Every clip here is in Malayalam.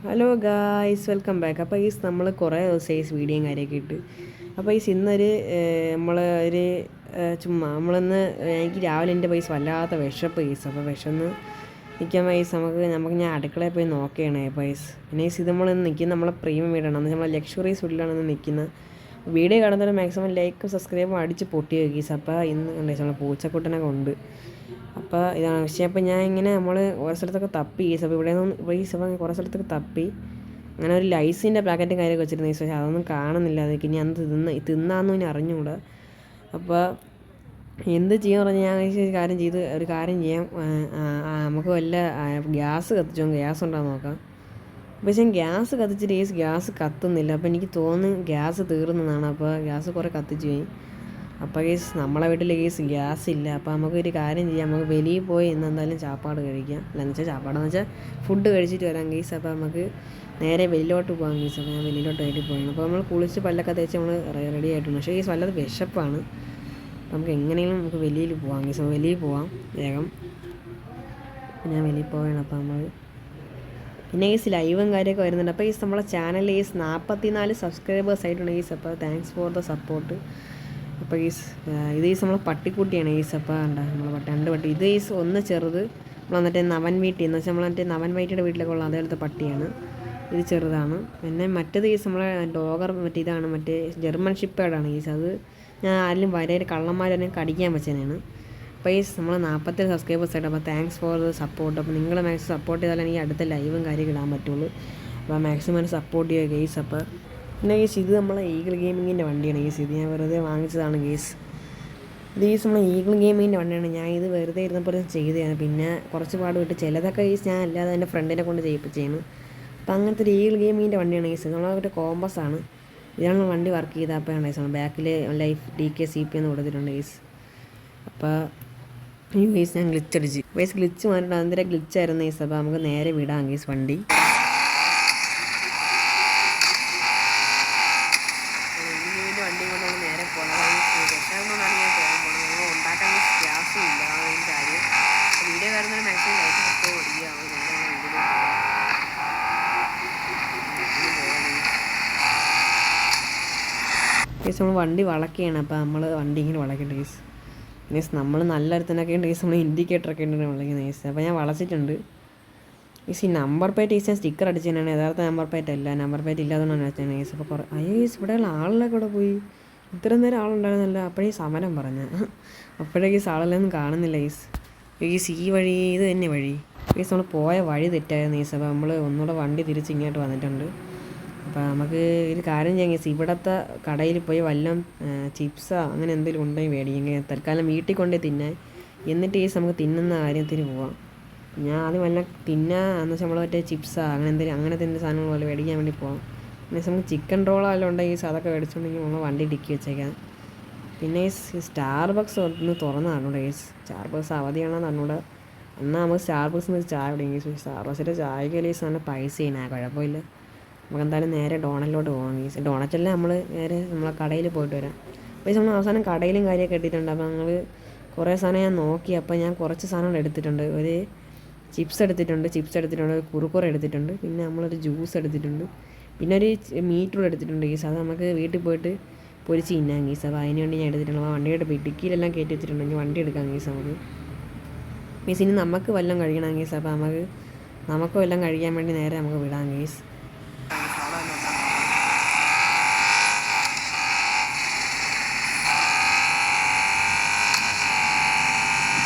Hello guys, welcome back. അപ്പോൾ നമ്മൾ കുറേ ദിവസമായി വീഡിയോയും കാര്യമൊക്കെ ഇട്ട്. അപ്പോൾ ഇന്നൊരു നമ്മൾ ഒരു ചുമ്മാ നമ്മളിന്ന് എനിക്ക് രാവിലെ എൻ്റെ വല്ലാത്ത വിശപ്പ് അപ്പോൾ വിശന്ന് നിൽക്കാൻ നമുക്ക് ഞാൻ അടുക്കളയിൽ പോയി നോക്കുകയാണ് പിന്നെ ഇത് നമ്മളിന്ന് നിൽക്കുന്ന നമ്മളെ പ്രീമിയം വീടാണ്, അന്ന് നമ്മളെ ലക്ഷറീസ് വീട്ടിലാണ് ഇന്ന് നിൽക്കുന്നത്. വീഡിയോ കാണുന്നവരെ മാക്സിമം ലൈക്കും സബ്സ്ക്രൈബും അടിച്ച് പൊട്ടി വയ്ക്കുക. അപ്പോൾ ഇന്ന് കണ്ടേ നമ്മൾ പൂച്ചക്കുട്ടനൊക്കെ ഉണ്ട്. അപ്പോൾ ഇതാണ് വിഷയം. അപ്പോൾ ഞാൻ ഇങ്ങനെ നമ്മൾ ഓരോ സ്ഥലത്തൊക്കെ തപ്പി അപ്പോൾ ഇവിടെ നിന്ന് കുറേ സ്ഥലത്തൊക്കെ തപ്പി അങ്ങനെ ഒരു ലൈസിൻ്റെ പാക്കറ്റും കാര്യമൊക്കെ വെച്ചിരുന്നു പക്ഷേ അതൊന്നും കാണുന്നില്ല. അതൊക്കെ ഇനി അന്ന് തിന്നാന്നും ഇനി അറിഞ്ഞുകൂടാ. അപ്പോൾ എന്ത് ചെയ്യാൻ പറഞ്ഞാൽ ഞാൻ ഒരു കാര്യം ചെയ്യാം, നമുക്ക് വല്ല ഗ്യാസ് കത്തിച്ചോ, ഗ്യാസ് ഉണ്ടാകും നോക്കാം. പക്ഷേ ഗ്യാസ് കത്തിച്ചിട്ട് ഗ്യാസ് കത്തുന്നില്ല. അപ്പോൾ എനിക്ക് തോന്നുന്നു ഗ്യാസ് തീർന്നതാണ്. അപ്പോൾ ഗ്യാസ് കുറേ കത്തിച്ച് പോയി. അപ്പോൾ നമ്മളെ വീട്ടിൽ ഗ്യാസ് ഇല്ല. അപ്പോൾ നമുക്കൊരു കാര്യം ചെയ്യാം, നമുക്ക് വെളിയിൽ പോയി ഇന്ന് എന്തായാലും ചാപ്പാട് കഴിക്കാം. അല്ലെന്ന് വെച്ചാൽ ചാപ്പാടെന്ന് വെച്ചാൽ ഫുഡ് കഴിച്ചിട്ട് വരാം അപ്പോൾ നമുക്ക് നേരെ വെളിയിലോട്ട് പോകാം അപ്പോൾ ഞാൻ വെളിയിലോട്ട് ആയിട്ട് പോയാണ്. അപ്പോൾ നമ്മൾ കുളിച്ച് പല്ലൊക്കെ തേച്ച് നമ്മൾ റെഡി ആയിട്ടുണ്ട്. പക്ഷേ വല്ലാതെ വിശപ്പാണ്. നമുക്ക് എങ്ങനെയെങ്കിലും നമുക്ക് വെളിയിൽ പോകാം വെളിയിൽ പോവാം വേഗം. ഞാൻ വെളിയിൽ പോവുകയാണ്. അപ്പോൾ നമ്മൾ പിന്നെ ലൈവും കാര്യമൊക്കെ വരുന്നുണ്ട്. അപ്പോൾ നമ്മളെ ചാനൽ 44 സബ്സ്ക്രൈബേഴ്സ് ആയിട്ടുണ്ട് അപ്പോൾ താങ്ക്സ് ഫോർ ദ സപ്പോർട്ട്. അപ്പോൾ ഇത് നമ്മളെ പട്ടിക്കുട്ടിയാണ് അപ്പോൾ നമ്മളെ രണ്ട് പട്ടി. ഇത് ഒന്ന് ചെറുത് നമ്മൾ മറ്റേ നവൻ വീട്ടിൽ എന്ന് വെച്ചാൽ നമ്മൾ മറ്റേ നവൻ വൈറ്റിയുടെ വീട്ടിലൊക്കെ ഉള്ള അതേപോലത്തെ പട്ടിയാണ്. ഇത് ചെറുതാണ്. പിന്നെ മറ്റേത് നമ്മളെ ഡോഗർ ഇതാണ് മറ്റേ ജർമ്മൻ ഷിപ്പേർഡാണ് അത് ഞാൻ ആരെങ്കിലും വരയിൽ കള്ളന്മാരെ കടിക്കാൻ വെച്ചതാണ്. അപ്പോൾ നമ്മൾ 47 സബ്സ്ക്രൈബേഴ്സ് ആയിട്ട്. അപ്പോൾ താങ്ക്സ് ഫോർ ദ സപ്പോർട്ട്. അപ്പോൾ നിങ്ങൾ മാക്സിമം സപ്പോർട്ട് ചെയ്താലേ എനിക്ക് അടുത്ത ലൈവും കാര്യമൊക്കെ ഇടാൻ പറ്റുള്ളൂ. അപ്പോൾ മാക്സിമം സപ്പോർട്ട് ചെയ്യുക അപ്പോൾ പിന്നെ ഇത് നമ്മളെ ഈഗിൾ ഗെയിമിങ്ങിൻ്റെ വണ്ടിയാണ് ഇത് ഞാൻ വെറുതെ വാങ്ങിച്ചതാണ് ഇത് നമ്മളെ ഈഗിൾ ഗെയിമിങ്ങിൻ്റെ വണ്ടിയാണ്. ഞാൻ ഇത് വെറുതെ ഇരുന്നപ്പോൾ ചെയ്തതാണ്. പിന്നെ കുറച്ച് പാട് വിട്ട് ചിലതൊക്കെ ഞാൻ അല്ലാതെ എൻ്റെ ഫ്രണ്ടിനെ കൊണ്ട് ചെയ്യിപ്പിച്ചാണ്. അപ്പോൾ അങ്ങനത്തെ ഒരു ഈഗിൾ ഗെയിമിങ്ങിൻ്റെ വണ്ടിയാണ് നമ്മളൊരു കോമ്പസാണ്. ഇതാണ് വണ്ടി വർക്ക് ചെയ്ത. അപ്പോൾ ബാക്കിൽ ലൈഫ് DK CP എന്ന് കൊടുത്തിട്ടുണ്ട് അപ്പോൾ ഞാൻ ഗ്ലിച്ച് അടിച്ച് ഗ്ലിച്ച് മാറിയിട്ട് അതിൻ്റെ ഗ്ലിച്ചായിരുന്നു അപ്പോൾ നമുക്ക് നേരെ വിടാം വണ്ടി. വണ്ടി കൊണ്ട് നമ്മൾ നേരെ പോകണം. വിഷമൊന്നാണ് ഞാൻ പോകാൻ പോകുന്നത്. നമ്മൾ ഉണ്ടാക്കാൻ ഗ്യാസും ഇല്ല, അതാണ് അതിൻ്റെ കാര്യം. വീഡിയോ വരുന്നതിന് മാക്സിമം ലൈറ്റ് ഒക്കെ ഓടിക്കുക. നമ്മൾ വണ്ടി വളക്കുകയാണ്. അപ്പോൾ നമ്മൾ വണ്ടി ഇങ്ങനെ വളക്കട്ടെ നമ്മൾ നല്ലൊരുത്തനൊക്കെ ഉണ്ട് നമ്മൾ ഇൻഡിക്കേറ്ററൊക്കെ ഉണ്ട് വിളിക്കുന്നത് അപ്പോൾ ഞാൻ വളച്ചിട്ടുണ്ട്. ഈ നമ്പർ പ്ലേറ്റ് ഞാൻ സ്റ്റിക്കർ അടിച്ച് തന്നെയാണ്. യഥാർത്ഥ നമ്പർ പ്ലേറ്റ് അല്ല, നമ്പർ പ്ലേറ്റ് ഇല്ലാത്തതുകൊണ്ടാണ് വെച്ചാൽ അപ്പോൾ കുറേ ഇവിടെയുള്ള ആളിലൊക്കെ ഇവിടെ പോയി. ഇത്രയും നേരം ആളുണ്ടായിരുന്നല്ല. അപ്പോഴേ സമരം പറഞ്ഞ അപ്പോഴേക്ക് ആളെല്ലാം കാണുന്നില്ല ഈ വഴി ഇത് തന്നെ വഴി നമ്മൾ പോയ വഴി തെറ്റായിരുന്നു അപ്പോൾ നമ്മൾ ഒന്നുകൂടെ വണ്ടി തിരിച്ച് ഇങ്ങോട്ട് വന്നിട്ടുണ്ട്. അപ്പോൾ നമുക്ക് ഒരു കാര്യം ചെയ്യാം ഇവിടുത്തെ കടയിൽ പോയി വല്ലതും ചിപ്സോ അങ്ങനെ എന്തെങ്കിലും ഉണ്ടെങ്കിൽ മേടിക്കും. തൽക്കാലം വീട്ടിൽ കൊണ്ടേ തിന്നാൻ, എന്നിട്ട് നമുക്ക് തിന്നുന്ന കാര്യത്തിന് പോവാം. ഞാൻ ആദ്യം വല്ല എന്ന് വെച്ചാൽ നമ്മൾ മറ്റേ ചിപ്സാ അങ്ങനെ എന്തെങ്കിലും അങ്ങനെ തിന്ന സാധനങ്ങൾ പോലെ മേടിക്കാൻ വേണ്ടി പോകാം. പിന്നെ നമുക്ക് ചിക്കൻ റോളോ എല്ലാം ഉണ്ടെങ്കിൽ അതൊക്കെ മേടിച്ചുകൊണ്ടെങ്കിൽ നമ്മൾ വണ്ടി ഡിക്കി വെച്ചേക്കാം. പിന്നെ സ്റ്റാർബക്സ് ഒന്ന് തുറന്നതാണ് സ്റ്റാർബക്സ് അവധിയാണെന്ന് അറിഞ്ഞൂടെ. എന്നാൽ നമുക്ക് സ്റ്റാർബക്സിന് ഒരു ചായ കുടിക്കും. സ്റ്റാർബക്സിൻ്റെ ചായക്ക് നല്ല പൈസ ചെയ്യുന്ന കുഴപ്പമില്ല. നമുക്ക് എന്തായാലും നേരെ ഡോണറ്റിലോട്ട് പോകാം ഡോണറ്റല്ല നമ്മൾ നേരെ നമ്മളെ കടയിൽ പോയിട്ട് വരാം. അപ്പോൾ നമ്മൾ അവസാനം കടയിലും കാര്യമൊക്കെ ഇട്ടിട്ടുണ്ട്. അപ്പോൾ ഞങ്ങൾ കുറേ സാധനം ഞാൻ നോക്കി. അപ്പോൾ ഞാൻ കുറച്ച് സാധനങ്ങൾ എടുത്തിട്ടുണ്ട്. ഒരു ചിപ്സ് എടുത്തിട്ടുണ്ട്, ഒരു കുറുക്കുറ എടുത്തിട്ടുണ്ട്, പിന്നെ നമ്മളൊരു ജ്യൂസ് എടുത്തിട്ടുണ്ട്, പിന്നെ ഒരു മീറ്റ് റോൾ എടുത്തിട്ടുണ്ട് അത് നമുക്ക് വീട്ടിൽ പോയിട്ട് പൊരിച്ച് തിന്നാം അപ്പോൾ അതിന് വേണ്ടി ഞാൻ എടുത്തിട്ടുണ്ട്. ആ വണ്ടിയുടെ ഡിക്കിയിലെല്ലാം കയറ്റി വെച്ചിട്ടുണ്ടെങ്കിൽ വണ്ടി എടുക്കാം നമുക്ക് ഇനി നമുക്ക് വല്ലതും കഴിക്കണം അപ്പോൾ നമുക്ക് വല്ലതും കഴിക്കാൻ വേണ്ടി നേരെ നമുക്ക് വിടാം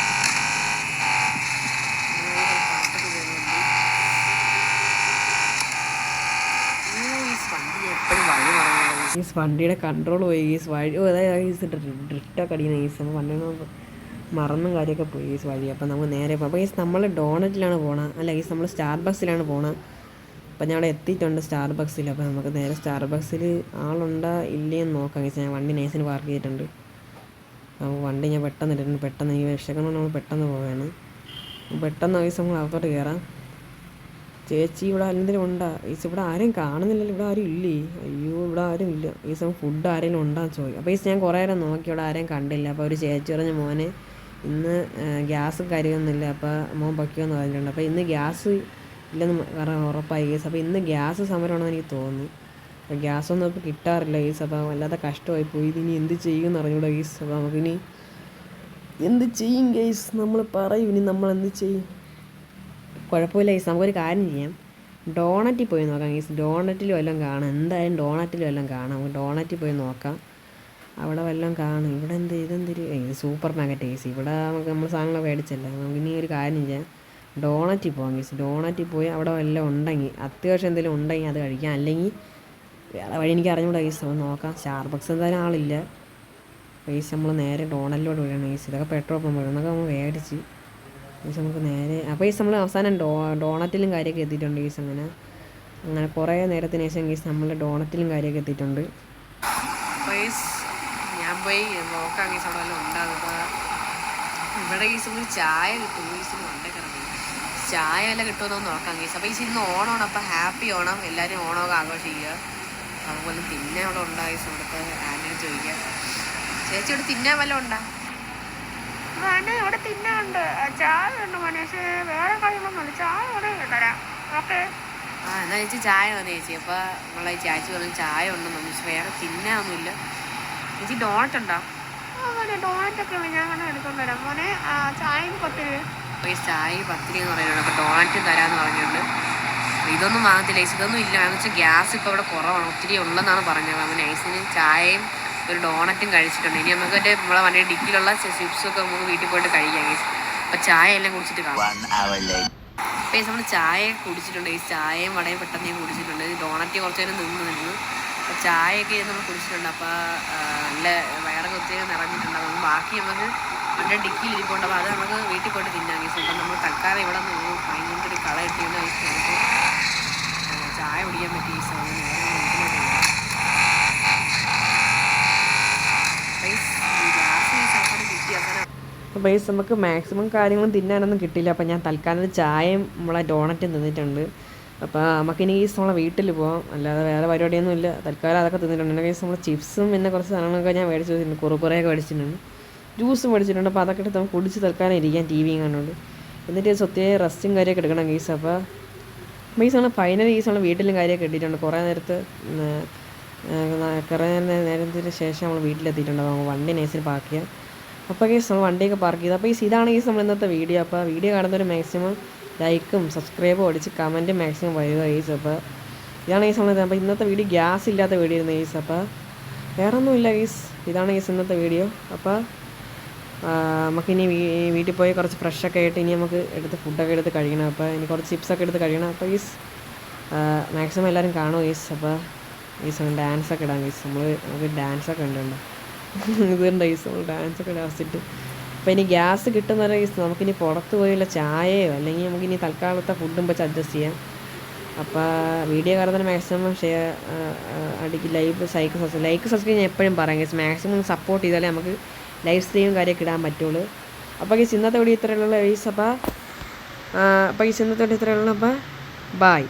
വണ്ടിയുടെ കൺട്രോൾ പോയി വഴി അതായത് ഡ്രിഫ്റ്റൊക്കെ അടിക്കുന്ന നമ്മൾ വണ്ടികൾ മറന്നും കാര്യമൊക്കെ പോയി വഴി. അപ്പോൾ നമുക്ക് നേരെ പോകാം. അപ്പോൾ നമ്മൾ ഡോണറ്റിലാണ് പോകണം, അല്ല നമ്മൾ സ്റ്റാർബക്സിലാണ് പോകണം. അപ്പോൾ ഞാൻ അവിടെ എത്തിയിട്ടുണ്ട് സ്റ്റാർബക്സിൽ. അപ്പോൾ നമുക്ക് നേരെ സ്റ്റാർബക്സിൽ ആളുണ്ടോ ഇല്ലയെന്ന് നോക്കാം ഞാൻ വണ്ടി നൈസിന് പാർക്ക് ചെയ്തിട്ടുണ്ട്. നമുക്ക് വണ്ടി ഞാൻ പെട്ടെന്ന് ഇട്ടിട്ടുണ്ട്. പെട്ടെന്ന് ഈ വിഷക്കൊണ്ട് നമ്മൾ പെട്ടെന്ന് പോവുകയാണ്. പെട്ടെന്ന് നമ്മൾ അകത്തോട്ട് കയറാം. ചേച്ചി ഇവിടെ എന്തെങ്കിലും ഉണ്ടാ ഇവിടെ ആരും കാണുന്നില്ലല്ലോ, ഇവിടെ ആരും ഇല്ലേ? അയ്യോ ഇവിടെ ആരും ഇല്ല ഫുഡ് ആരെങ്കിലും ഉണ്ടാന്ന് ചോദിക്കും. അപ്പോൾ ഞാൻ കുറേ നേരം നോക്കി, ഇവിടെ ആരെയും കണ്ടില്ല. അപ്പോൾ ഒരു ചേച്ചി പറഞ്ഞ മോനെ ഇന്ന് ഗ്യാസ് കാര്യമൊന്നുമില്ല, അപ്പോൾ മോൻ പൊക്കിയോന്ന് പറഞ്ഞിട്ടുണ്ട്. അപ്പോൾ ഇന്ന് ഗ്യാസ് ഇല്ലെന്ന് കാരണം ഉറപ്പായി കേസ്. അപ്പോൾ ഇന്ന് ഗ്യാസ് സമരമാണെന്ന് എനിക്ക് തോന്നുന്നു. അപ്പോൾ ഗ്യാസൊന്നും ഇപ്പോൾ കിട്ടാറില്ല കേസ്. അപ്പോൾ വല്ലാതെ കഷ്ടമായി പോയി. ഇതിനി എന്ത് ചെയ്യുമെന്ന് അറിഞ്ഞൂടാ കേസ്. അപ്പോൾ നമുക്കിനി എന്ത് ചെയ്യും കേസ്, നമ്മൾ പറയും ഇനി നമ്മൾ എന്ത് ചെയ്യും. കുഴപ്പമില്ല കേസ്, നമുക്കൊരു കാര്യം ചെയ്യാം, ഡോണറ്റിൽ പോയി നോക്കാം കേസ്. ഡോണറ്റിൽ വല്ലതും കാണാം, എന്തായാലും ഡോണറ്റിൽ വല്ലതും കാണാം. നമുക്ക് ഡോണറ്റിൽ പോയി നോക്കാം, അവിടെ വല്ലതും കാണും. ഇവിടെ ഇതെന്തൊരു സൂപ്പർ മാർക്കറ്റ് കേസ്. ഇവിടെ നമുക്ക് നമ്മൾ സാധനങ്ങൾ മേടിച്ചല്ലേ. നമുക്കിനി ഒരു കാര്യം ചെയ്യാം, ഡോണറ്റിൽ പോകാം കേസ്. ഡോണറ്റിൽ പോയി അവിടെ വല്ലതും ഉണ്ടെങ്കിൽ, അത്യാവശ്യം എന്തെങ്കിലും ഉണ്ടെങ്കിൽ അത് കഴിക്കാം. അല്ലെങ്കിൽ വേറെ വഴി എനിക്ക് അറിഞ്ഞൂടാ കേസ്. നമ്മൾ നോക്കാം. സ്റ്റാർബക്സ് എന്തായാലും ആളില്ല കേസ്. നമ്മൾ നേരെ ഡോണറ്റിലോട്ട് പോയാണ് കേസ്. ഇതൊക്കെ പെട്രോൾ പമ്പ് എന്നൊക്കെ നമ്മൾ മേടിച്ച് കേസ്. നമുക്ക് നേരെ അപ്പോൾ കേസ് നമ്മൾ അവസാനം ഡോണറ്റിലും കാര്യമൊക്കെ എത്തിയിട്ടുണ്ട് കേസ്. അങ്ങനെ കുറേ നേരത്തിന് ശേഷം കേസ് നമ്മൾ ഡോണറ്റിലും കാര്യമൊക്കെ എത്തിയിട്ടുണ്ട് കേസ്. ഞാൻ പോയി നോക്കാം കേസ് അവിടെ വല്ലതും ഉണ്ടാകും. ഇവിടെ കേസ് നമുക്ക് ചായ കിട്ടും കേസിന് വണ്ടേ കിടക്കും. ചായ എല്ലാം കിട്ടുമെന്ന് നോക്കാം കേസ്. അപ്പോൾ ഈ ഇന്ന് ഓണമാണ്, അപ്പോൾ ഹാപ്പി ഓണം, എല്ലാവരും ഓണമൊക്കെ ആഘോഷിക്കുക. അതുപോലെ തിന്നാൻ അവിടെ ഉണ്ടായി ഇവിടുത്തെ ആൻറ്റിനെ ചോദിക്കാം, ചേച്ചി ഇവിടെ തിന്നാൻ വല്ലതും ഉണ്ടാ? വേണ്ട, ഇവിടെ തിന്നുണ്ട്, ചായ ഉണ്ട് മോനെ, പക്ഷേ വേറെ കാര്യങ്ങളൊന്നുമില്ല, ചായ ഇവിടെ തരാം. ഓക്കെ എന്നാൽ ചേച്ചി ചായ മതി ചേച്ചി. അപ്പോൾ നമ്മളെ ചേച്ചി പറഞ്ഞു ചായ ഉണ്ടെന്ന് പറഞ്ഞു, പക്ഷെ വേറെ തിന്നാനൊന്നുമില്ല. ചേച്ചി ഡോണറ്റ് ഉണ്ടോ? മോനെ ഡോണറ്റൊക്കെ ഞാൻ അങ്ങനെ എടുക്കൊണ്ട് വരാം മോനെ. ചായക്ക് 10 രൂപ. അപ്പോൾ ഈ ചായ 10 രൂപ എന്ന് പറയുന്നുണ്ട്. അപ്പോൾ ഡോണറ്റും തരാമെന്ന് പറഞ്ഞിട്ടുണ്ട്. ഇതൊന്നും വാങ്ങത്തില്ല ചേച്ചി, ഇതൊന്നും ഇല്ല. എന്ന് വെച്ചാൽ ഗ്യാസ് ഇപ്പോൾ ഇവിടെ കുറവാണ്, ഒത്തിരി ഉള്ളതെന്നാണ് പറഞ്ഞത്. അപ്പോൾ നൈസിന് ചായയും ഒരു ഡോണറ്റും കഴിച്ചിട്ടുണ്ട്. ഇനി നമുക്ക് നമ്മളെ വണ്ടി ഡിക്കിലുള്ള ചിപ്സൊക്കെ നമുക്ക് വീട്ടിൽ പോയിട്ട് കഴിക്കാം കേസ്. അപ്പോൾ ചായ എല്ലാം കുടിച്ചിട്ട് കാണാം. അപ്പോൾ നമ്മൾ ചായ കുടിച്ചിട്ടുണ്ട്. ഈ ചായയും വടയും പെട്ടെന്ന് കുടിച്ചിട്ടുണ്ട്. ഡോണറ്റ് കുറച്ച് നേരം നിന്ന് അപ്പോൾ ചായയൊക്കെ നമ്മൾ കുടിച്ചിട്ടുണ്ട്. അപ്പോൾ നല്ല വയറൊക്കെ ഒത്തിരി നിറഞ്ഞിട്ടുണ്ട്. നമുക്ക് ബാക്കി നമുക്ക് വണ്ടി ഡിക്കിയിൽ ഇരിപ്പുണ്ട്. അപ്പോൾ അത് നമുക്ക് വീട്ടിൽ പോയിട്ട് തിന്നാം കേസ്. അപ്പം നമ്മൾ തൽക്കാലം ഇവിടെ നിന്ന് ഭയങ്കര ഒരു കള കിട്ടിയുണ്ട് കേസ്. നമുക്ക് ചായ കുടിക്കാൻ പറ്റി കേസ്. അപ്പോൾ ബേസ് നമുക്ക് മാക്സിമം കാര്യങ്ങളും തിന്നാനൊന്നും കിട്ടിയില്ല. അപ്പോൾ ഞാൻ തൽക്കാലം ചായയും നമ്മളെ ഡോണറ്റും തിന്നിട്ടുണ്ട്. അപ്പോൾ നമുക്കിനി കേസ് നമ്മളെ വീട്ടിൽ പോകാം, അല്ലാതെ വേറെ പരിപാടിയൊന്നും ഇല്ല. തൽക്കാലം അതൊക്കെ തിന്നിട്ടുണ്ട്. എൻ്റെ കേസ് നമ്മൾ ചിപ്സും പിന്നെ കുറച്ച് സാധനങ്ങളൊക്കെ ഞാൻ മേടിച്ച് വെച്ചിട്ടുണ്ട്. കുറുക്കുറയൊക്കെ മേടിച്ചിട്ടുണ്ട്, ജ്യൂസ് മേടിച്ചിട്ടുണ്ട്. അപ്പോൾ അതൊക്കെ എടുത്ത് നമുക്ക് കുടിച്ച് തൽക്കാലം ഇരിക്കാം ടിവിയും കണ്ടുകൊണ്ട്. എന്നിട്ട് ഒത്തിരി റെസ്റ്റും കാര്യമൊക്കെ എടുക്കണം കേസ്. അപ്പോൾ ബേസ് നമ്മൾ ഫൈനൽ കേസ് നമ്മൾ വീട്ടിലും കാര്യമൊക്കെ ഇട്ടിട്ടുണ്ട്. കുറേ നേരത്തിന് ശേഷം നമ്മൾ വീട്ടിലെത്തിയിട്ടുണ്ട്. അപ്പോൾ നമുക്ക് വണ്ടി നൈസിൽ പാർക്ക് ചെയ്യാം. അപ്പോൾ കേസ് നമ്മൾ വണ്ടിയൊക്കെ പാർക്ക് ചെയ്ത്. അപ്പോൾ ഇതാണ് കേസ് നമ്മൾ ഇന്നത്തെ വീഡിയോ. അപ്പോൾ വീഡിയോ കാണുന്നവർ മാക്സിമം ലൈക്കും സബ്സ്ക്രൈബും അടിച്ച് കമൻറ്റും മാക്സിമം വരിക കേസ്. അപ്പോൾ ഇതാണ് കേസ് നമ്മൾ. അപ്പോൾ ഇന്നത്തെ വീഡിയോ ഗ്യാസ് ഇല്ലാത്ത വീഡിയോ ആയിരുന്നു കേസ്. അപ്പോൾ വേറെ ഒന്നുമില്ല കേസ്, ഇതാണ് കേസ് ഇന്നത്തെ വീഡിയോ. അപ്പോൾ നമുക്കിനി വീട്ടിൽ പോയി കുറച്ച് ഫ്രഷൊക്കെ ആയിട്ട് ഇനി നമുക്ക് ഫുഡൊക്കെ എടുത്ത് കഴിയണം. അപ്പോൾ ഇനി കുറച്ച് ചിപ്സൊക്കെ എടുത്ത് കഴിയണം. അപ്പോൾ കേസ് മാക്സിമം എല്ലാവരും കാണുമോ കേസ്. അപ്പോൾ കേസ് ഡാൻസൊക്കെ ഇടാം കേസ്. നമുക്ക് ഡാൻസൊക്കെ ഉണ്ടുണ്ട് ഇതുണ്ട് കേസ്. നമ്മൾ ഡാൻസൊക്കെ ഡാൻസിട്ട് അപ്പോൾ ഇനി ഗ്യാസ് കിട്ടുന്ന കേസ് നമുക്കിനി പുറത്ത് പോയുള്ള ചായയോ അല്ലെങ്കിൽ നമുക്കിനി തൽക്കാലത്തെ ഫുഡും വെച്ച് അഡ്ജസ്റ്റ് ചെയ്യാം. അപ്പോൾ വീഡിയോ കാണുന്നതിന് മാക്സിമം ഷെയർ അടിക്ക്, ലൈക്ക് സബ്സ്ക്രൈബ് ഞാൻ എപ്പോഴും പറയാം കേസ്. മാക്സിമം സപ്പോർട്ട് ചെയ്താലേ നമുക്ക് ലൈവ് സ്ട്രീമും കാര്യമൊക്കെ ഇടാൻ പറ്റുള്ളൂ. അപ്പോൾ കേസ് ഇന്നത്തെ വീഡിയോ ഇത്രയുള്ള കേസ്. അപ്പോൾ കേസ് ഇന്നത്തെ വീഡിയോ ഇത്രയുള്ള. അപ്പോൾ ബൈ.